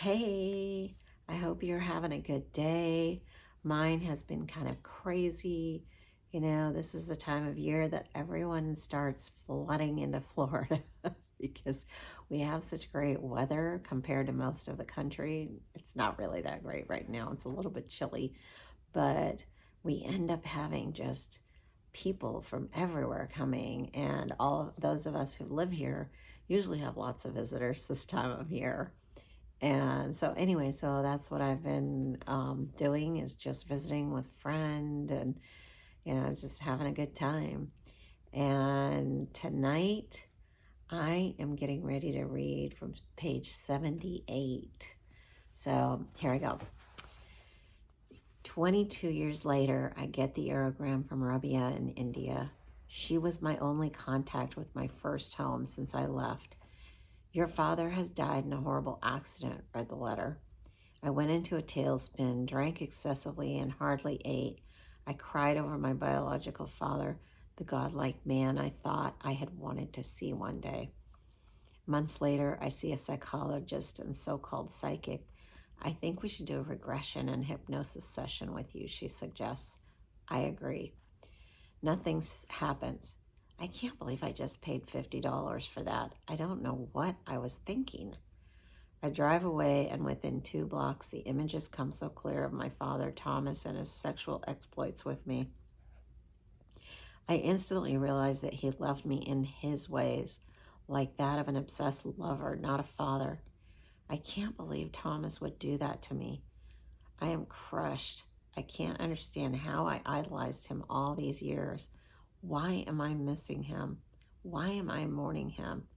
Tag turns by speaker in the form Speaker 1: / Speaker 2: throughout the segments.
Speaker 1: Hey, I hope you're having a good day. Mine has been kind of crazy. This is the time of year that everyone starts flooding into Florida because we have such great weather compared to most of the country. It's not really that great right now. It's a little bit chilly, but we end up having just people from everywhere coming, and all of those of us who live here usually have lots of visitors this time of year. And so anyway, so that's what I've been doing, is just visiting with a friend and, just having a good time. And tonight I am getting ready to read from page 78. So here I go. 22 years later, I get the aerogram from Rabia in India. She was my only contact with my first home since I left. Your father has died in a horrible accident, read the letter. I went into a tailspin, drank excessively, and hardly ate. I cried over my biological father, the godlike man I thought I had wanted to see one day. Months later, I see a psychologist and so-called psychic. I think we should do a regression and hypnosis session with you, she suggests. I agree. Nothing happens. I can't believe I just paid $50 for that. I don't know what I was thinking. I drive away, and within 2 blocks, the images come so clear of my father, Thomas, and his sexual exploits with me. I instantly realize that he loved me in his ways, like that of an obsessed lover, not a father. I can't believe Thomas would do that to me. I am crushed. I can't understand how I idolized him all these years. Why am I missing him? Why am I mourning him?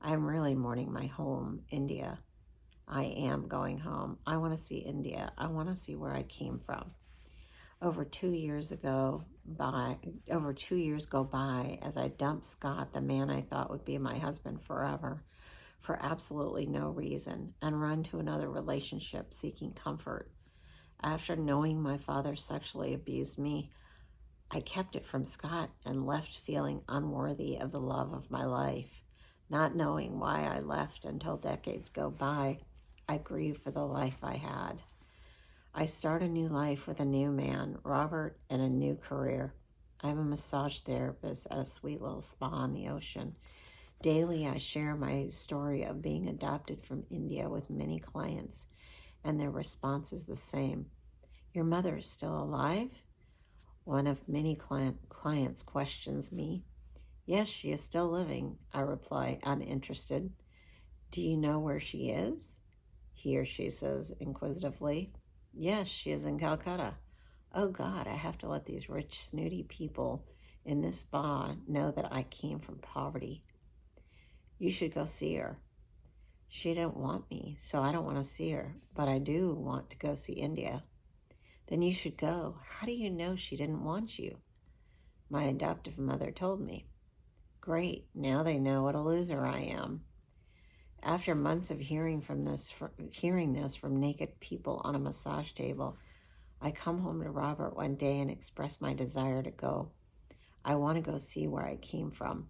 Speaker 1: I am really mourning my home, India. I am going home. I want to see India. I want to see where I came from. Over 2 years go by as I dump Scott, the man I thought would be my husband forever, for absolutely no reason, and run to another relationship seeking comfort. After knowing my father sexually abused me, I kept it from Scott and left feeling unworthy of the love of my life. Not knowing why I left until decades go by, I grieve for the life I had. I start a new life with a new man, Robert, and a new career. I'm a massage therapist at a sweet little spa on the ocean. Daily, I share my story of being adopted from India with many clients, and their response is the same. Your mother is still alive? One of many clients questions me. Yes, she is still living, I reply, uninterested. Do you know where she is? He or she says inquisitively. Yes, she is in Calcutta. Oh God, I have to let these rich, snooty people in this spa know that I came from poverty. You should go see her. She didn't want me, so I don't want to see her, but I do want to go see India. Then you should go. How do you know she didn't want you? My adoptive mother told me. Great, now they know what a loser I am. After months of hearing this from naked people on a massage table, I come home to Robert one day and express my desire to go. I want to go see where I came from.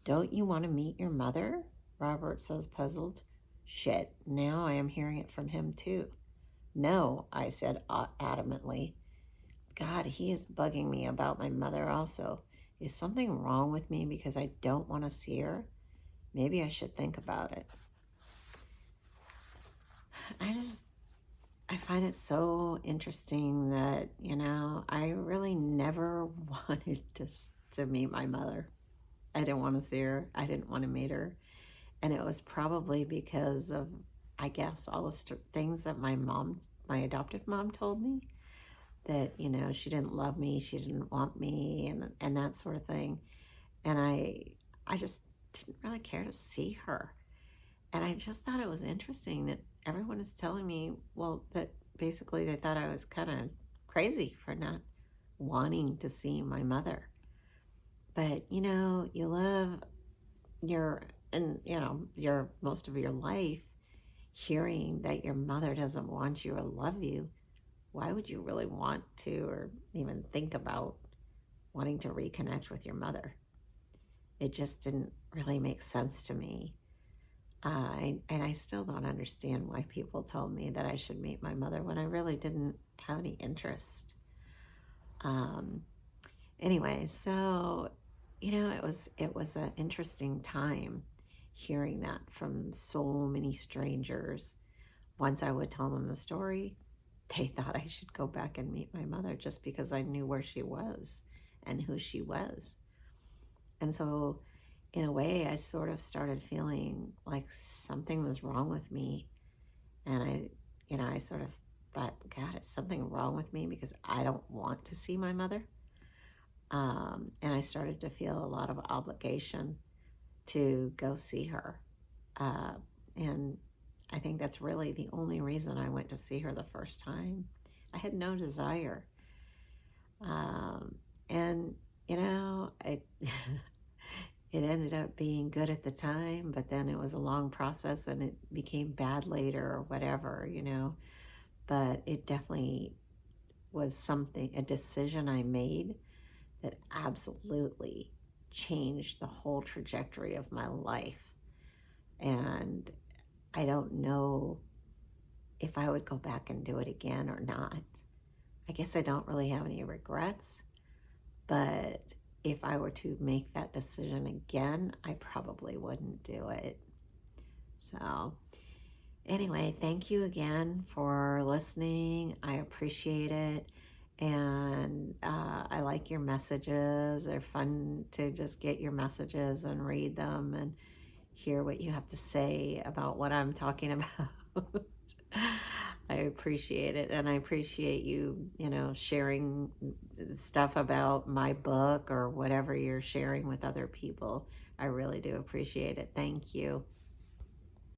Speaker 1: Don't you want to meet your mother? Robert says, puzzled. Shit, now I am hearing it from him too. No, I said adamantly. God, he is bugging me about my mother also. Is something wrong with me because I don't want to see her? Maybe I should think about it. I find it so interesting that, I really never wanted to meet my mother. I didn't want to see her. I didn't want to meet her. And it was probably because of, I guess, all the things that my adoptive mom told me, that, she didn't love me, she didn't want me, and that sort of thing. And I just didn't really care to see her. And I just thought it was interesting that everyone is telling me, well, that basically they thought I was kind of crazy for not wanting to see my mother. But, you live your most of your life hearing that your mother doesn't want you or love you. Why would you really want to, or even think about wanting to reconnect with your mother? It just didn't really make sense to me. And I still don't understand why people told me that I should meet my mother when I really didn't have any interest. Um, anyway, so it was an interesting time hearing that from so many strangers. Once I would tell them the story, they thought I should go back and meet my mother just because I knew where she was and who she was. And so, in a way, I sort of started feeling like something was wrong with me. And I sort of thought, God, is something wrong with me because I don't want to see my mother? And I started to feel a lot of obligation to go see her. Uh, and I think that's really the only reason I went to see her the first time. I had no desire. And, it, it ended up being good at the time, but then it was a long process and it became bad later or whatever. But it definitely was a decision I made that absolutely changed the whole trajectory of my life. And I don't know if I would go back and do it again or not. I guess I don't really have any regrets, but if I were to make that decision again, I probably wouldn't do it. So, anyway, thank you again for listening. I appreciate it. And I like your messages. They're fun to just get your messages and read them and hear what you have to say about what I'm talking about. I appreciate it. And I appreciate you, sharing stuff about my book or whatever you're sharing with other people. I really do appreciate it. Thank you.